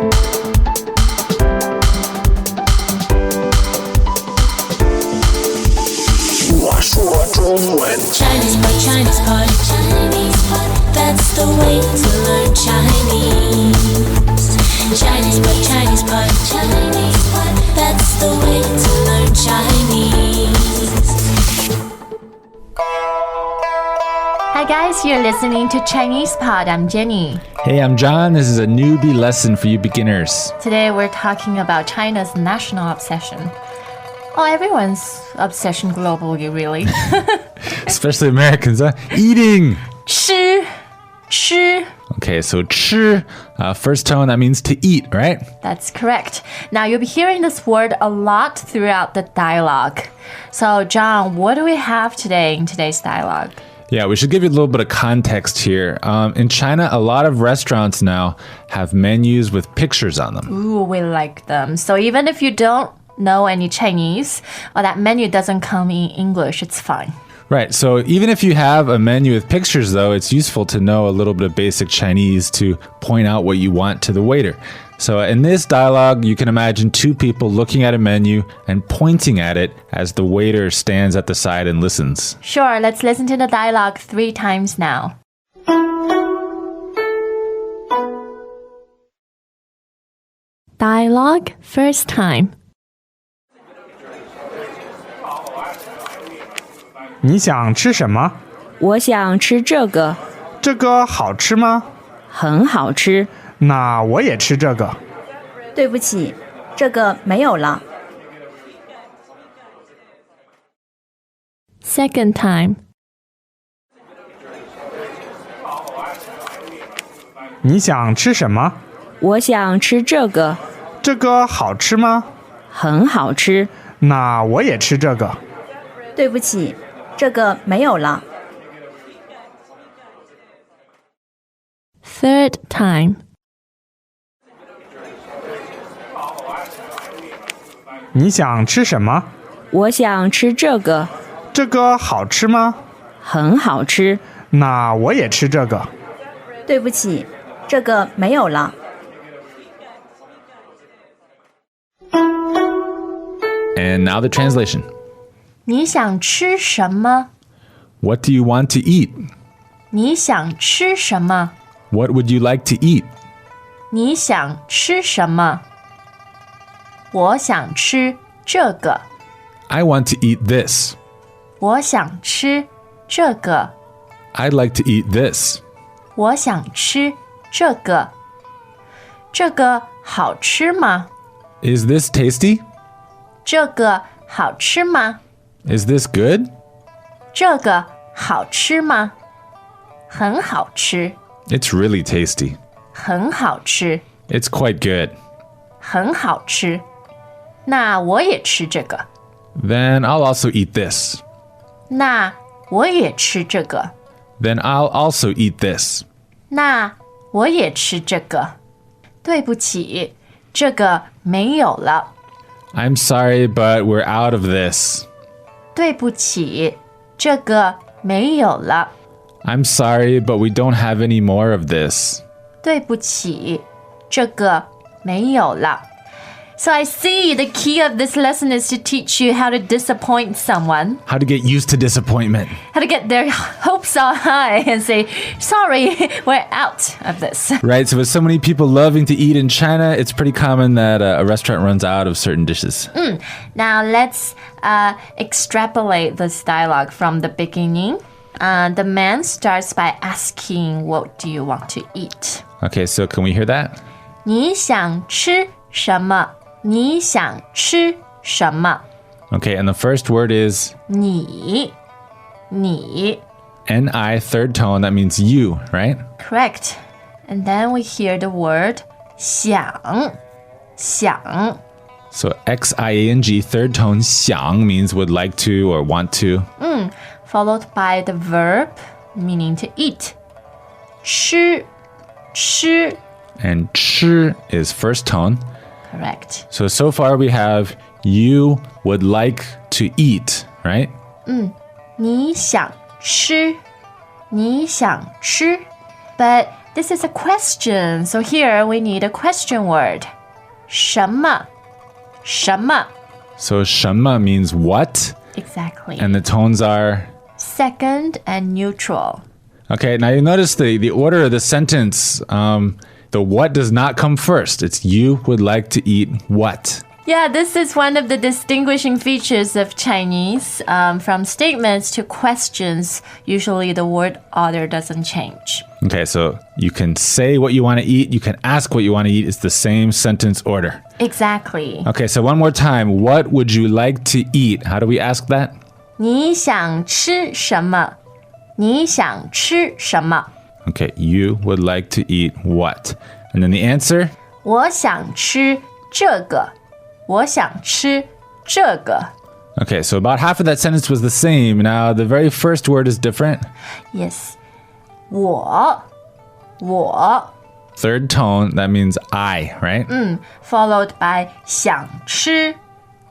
Chinese pot, Chinese pot, Chinese pot. That's the way to learn Chinese. Chinese pot, Chinese pot, Chinese pot. That's the way to learn Chinese. Hi guys, you're listening to Chinese Pod. I'm Jenny. Hey, I'm John. This is a newbie lesson for you beginners. Today we're talking about China's national obsession. Oh, everyone's obsession globally, really. Especially Americans, huh? Eating. 吃 Okay, so 吃, first tone, that means to eat, right? That's correct. Now, you'll be hearing this word a lot throughout the dialogue. So, John, what do we have today in today's dialogue? Yeah, we should give you a little bit of context here. In China, a lot of restaurants now have menus with pictures on them. Ooh, we like them. So even if you don't know any Chinese, or that menu doesn't come in English, it's fine. Right, so even if you have a menu with pictures, though, it's useful to know a little bit of basic Chinese to point out what you want to the waiter. So in this dialogue, you can imagine two people looking at a menu and pointing at it as the waiter stands at the side and listens. Sure, let's listen to the dialogue 3 times now. Dialogue first time. 你想吃什么？我想吃这个，这个好吃吗？很好吃。那我也吃这个。对不起，这个没有了。Second time. 你想吃什么？我想吃这个，这个好吃吗？很好吃。那我也吃这个。对不起，这个没有了。Third time. 你想吃什么？我想吃这个，这个好吃吗？很好吃。那我也吃这个。对不起，这个没有了。And now the translation. 你想吃什么？ What do you want to eat? 你想吃什么？ What would you like to eat? 你想吃什么？我想吃这个。 I want to eat this. 我想吃这个。 I'd like to eat this. 我想吃这个。这个好吃吗？ Is this tasty? 这个好吃吗？ Is this good? 这个好吃吗？很好吃。 It's really tasty. 很好吃。 It's quite good. 很好吃。那我也吃这个。 Then I'll also eat this. 那我也吃这个。 Then I'll also eat this. 那我也吃这个。对不起，这个没有了。 I'm sorry, but we're out of this. 对不起，这个没有了。 I'm sorry, but we don't have any more of this. 对不起，这个没有了。So I see the key of this lesson is to teach you how to disappoint someone, How to get used to disappointment. how to get their hopes up high and say, sorry, we're out of this. Right, so with so many people loving to eat in China, it's pretty common that a restaurant runs out of certain dishes. Now let's extrapolate this dialogue from the beginning. The man starts by asking, what do you want to eat? Okay, so can we hear that? 你想吃什么？你想吃什么？ Okay, and the first word is 你 N-I, third tone, that means you, right? Correct. And then we hear the word 想 So X-I-A-N-G, third tone, 想 means would like to or want to. followed by the verb meaning to eat. 吃 And 吃 is first tone. Correct. So far we have you would like to eat, right? 你想吃 But this is a question. So here we need a question word. 什么?什么? So 什么 means what? Exactly. And the tones are? Second and neutral. Okay, now you notice the order of the sentence. The what does not come first. It's you would like to eat what? Yeah, this is one of the distinguishing features of Chinese. From statements to questions, usually the word order doesn't change. Okay, so you can say what you want to eat. You can ask what you want to eat. It's the same sentence order. Exactly. Okay, so one more time. What would you like to eat? How do we ask that? 你想吃什么?你想吃什么? Okay, you would like to eat what? And then the answer? 我想吃这个.我想吃这个. Okay, so about half of that sentence was the same. Now, the very first word is different. Yes. 我 Third tone, that means I, right? followed by 想吃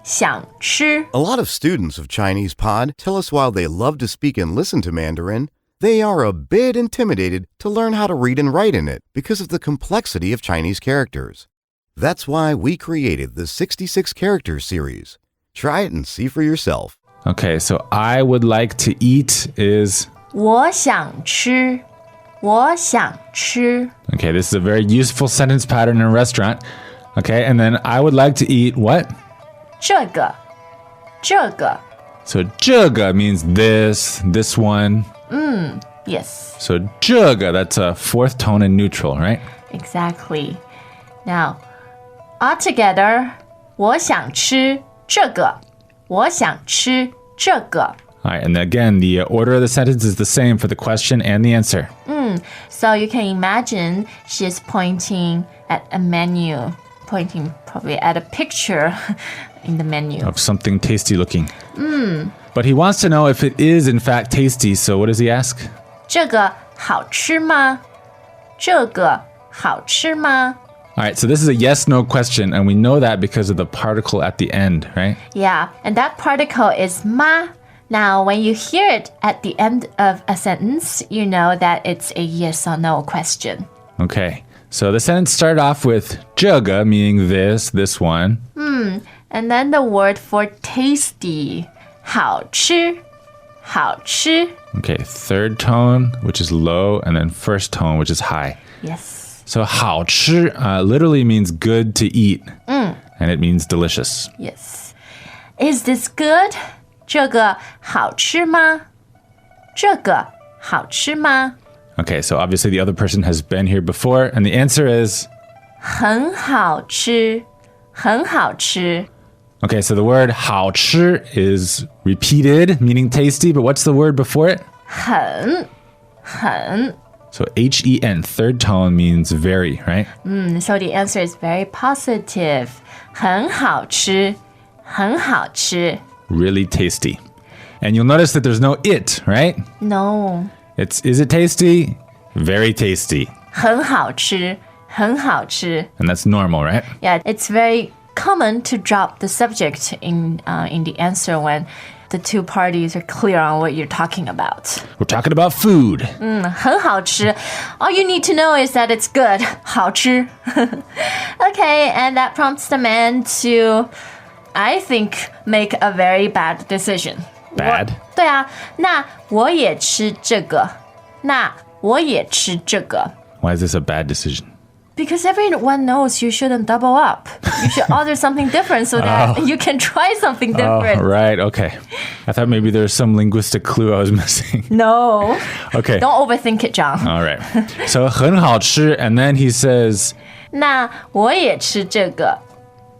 想吃. A lot of students of Chinese Pod tell us while they love to speak and listen to Mandarin, they are a bit intimidated to learn how to read and write in it because of the complexity of Chinese characters. That's why we created the 66 characters series. Try it and see for yourself. Okay, so I would like to eat is... 我想吃我想吃. Okay, this is a very useful sentence pattern in a restaurant. Okay, and then I would like to eat what? 这个这个. So 这个 means this one. Yes, So 这个, that's a fourth tone in neutral, right? exactly. Now, altogether, 我想吃这个我想吃这个. All right, and again, the order of the sentence is the same for the question and the answer. So you can imagine she's pointing at a menu, pointing probably at a picture in the menu. Of something tasty looking. But he wants to know if it is in fact tasty, so what does he ask? 这个好吃吗?这个好吃吗? All right, so this is a yes-no question, and we know that because of the particle at the end, right? Yeah, and that particle is ma. Now, when you hear it at the end of a sentence, you know that it's a yes or no question. Okay, so the sentence started off with 这个, meaning this one. And then the word for tasty, 好吃好吃. Okay, third tone, which is low, and then first tone, which is high. Yes, So 好吃 literally means good to eat, and it means delicious. yes. Is this good? 这个好吃吗?这个好吃吗? Okay, so obviously the other person has been here before, and the answer is... 很好吃很好吃. Okay, so the word 好吃 is repeated, meaning tasty, but what's the word before it? 很 So H-E-N, third tone means very, right? So the answer is very positive. 很好吃很好吃. Really tasty. And you'll notice that there's no it, right? No. Is it tasty? Very tasty. 很好吃很好吃. And that's normal, right? Yeah, it's very common to drop the subject in the answer when the two parties are clear on what you're talking about. We're talking about food. 很好吃. All you need to know is that it's good. 好吃. Okay, and that prompts the man to, I think, make a very bad decision. Bad? 对啊，那我也吃这个。那我也吃这个. Why is this a bad decision? Because everyone knows you shouldn't double up. You should order something different so that you can try something different. Oh, right, okay. I thought maybe there was some linguistic clue I was missing. No. Okay. Don't overthink it, John. All right. So 很好吃, and then he says... 那我也吃这个。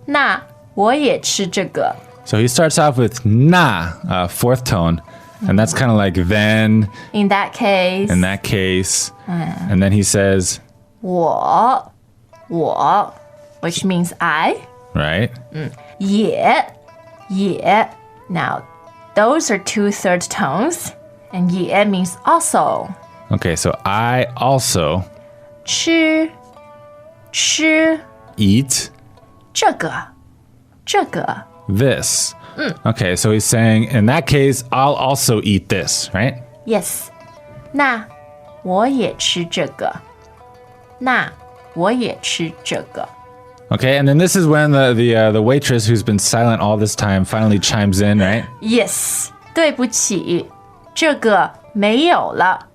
那我也吃这个. So he starts off with na, fourth tone, and that's kind of like then, In that case, in that case. And then he says, 我 which means I. right? 也. Now, those are two third tones, and 也 means also. Okay, so I also 吃 eat 这个. this. Okay, so he's saying, in that case, I'll also eat this, right? Yes. 那我也吃这个.那我也吃这个。 Okay, and then this is when the waitress who's been silent all this time finally chimes in, right? Yes, 对不起，这个没有了。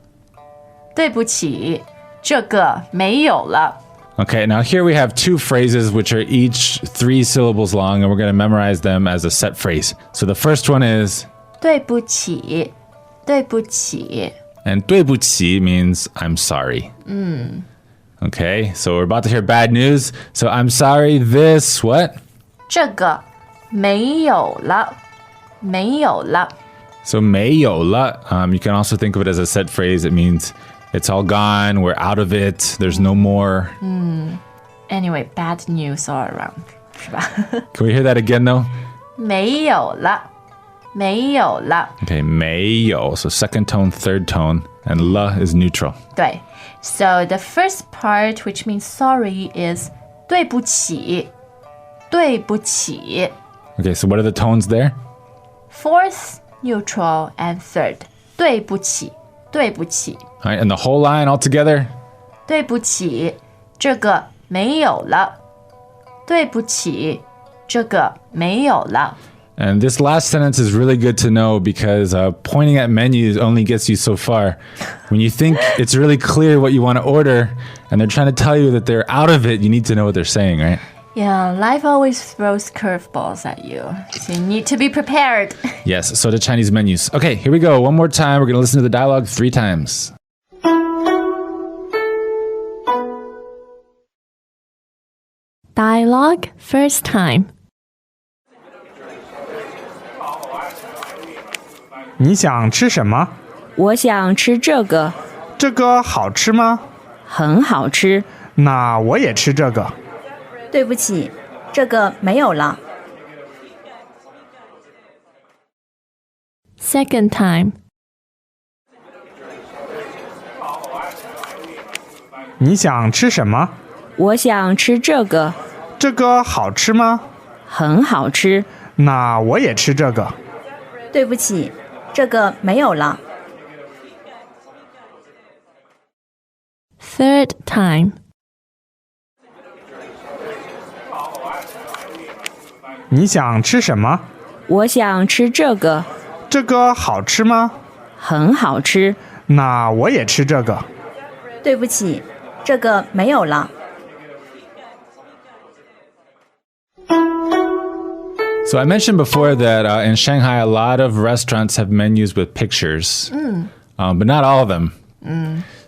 对不起，这个没有了。 Okay, now here we have two phrases which are each 3 syllables long, and we're going to memorize them as a set phrase. So the first one is 对不起，对不起。 and 对不起 means I'm sorry. Okay, so we're about to hear bad news. So I'm sorry, this what? 这个没有了，没有了。 So 没有了, you can also think of it as a set phrase. It means it's all gone, we're out of it, there's no more. Anyway, bad news all around, 是吧？ Can we hear that again though? 没有了，没有了。 Okay, 没有. So second tone, third tone, and la is neutral. 对 So the first part, which means sorry, is 对不起，对不起。 Okay, so what are the tones there? Fourth, neutral, and third, 对不起，对不起， All right, and the whole line all together? 对不起，这个没有了。对不起，这个没有了。 And this last sentence is really good to know because pointing at menus only gets you so far. When you think it's really clear what you want to order and they're trying to tell you that they're out of it, you need to know what they're saying, right? Yeah, life always throws curveballs at you. So you need to be prepared. Yes, so do Chinese menus. Okay, here we go. One more time. We're going to listen to the dialogue 3 times. Dialogue first time. 你想吃什么？我想吃这个，这个好吃吗？很好吃。那我也吃这个。对不起，这个没有了。 Second time. 你想吃什么？我想吃这个，这个好吃吗？很好吃。那我也吃这个。对不起，这个没有了。 Third time. 你想吃什么？我想吃这个，这个好吃吗？很好吃。那我也吃这个。对不起，这个没有了。 So I mentioned before that in Shanghai, a lot of restaurants have menus with pictures, but not all of them.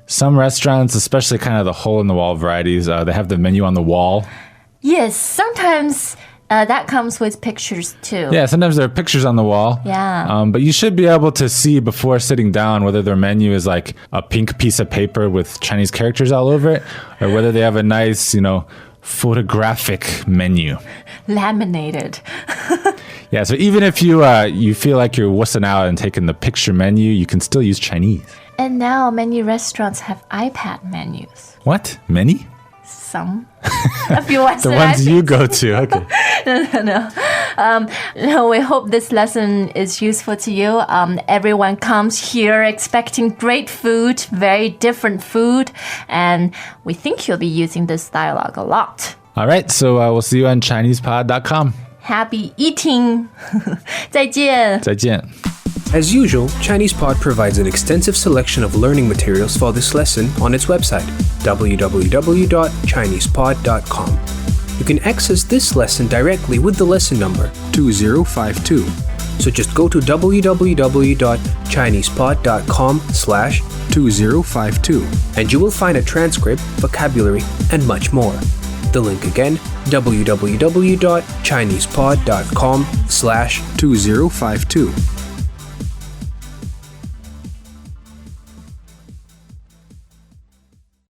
Some restaurants, especially kind of the hole-in-the-wall varieties, they have the menu on the wall. Yes, sometimes that comes with pictures too. Yeah, sometimes there are pictures on the wall. Yeah. But you should be able to see before sitting down whether their menu is like a pink piece of paper with Chinese characters all over it, or whether they have a nice, photographic menu. Laminated. Yeah, so even if you feel like you're wussing out and taking the picture menu, you can still use Chinese. And now many restaurants have iPad menus. What? Many? Some. A few ones. The ones you go to. Okay. No, we hope this lesson is useful to you. Everyone comes here expecting great food, very different food, and we think you'll be using this dialogue a lot. All right, so we'll see you on ChinesePod.com. Happy eating! 再见! 再见. As usual, ChinesePod provides an extensive selection of learning materials for this lesson on its website, www.chinesepod.com. You can access this lesson directly with the lesson number 2052. So just go to www.chinesepod.com/2052 and you will find a transcript, vocabulary, and much more. The link again, www.chinesepod.com/2052.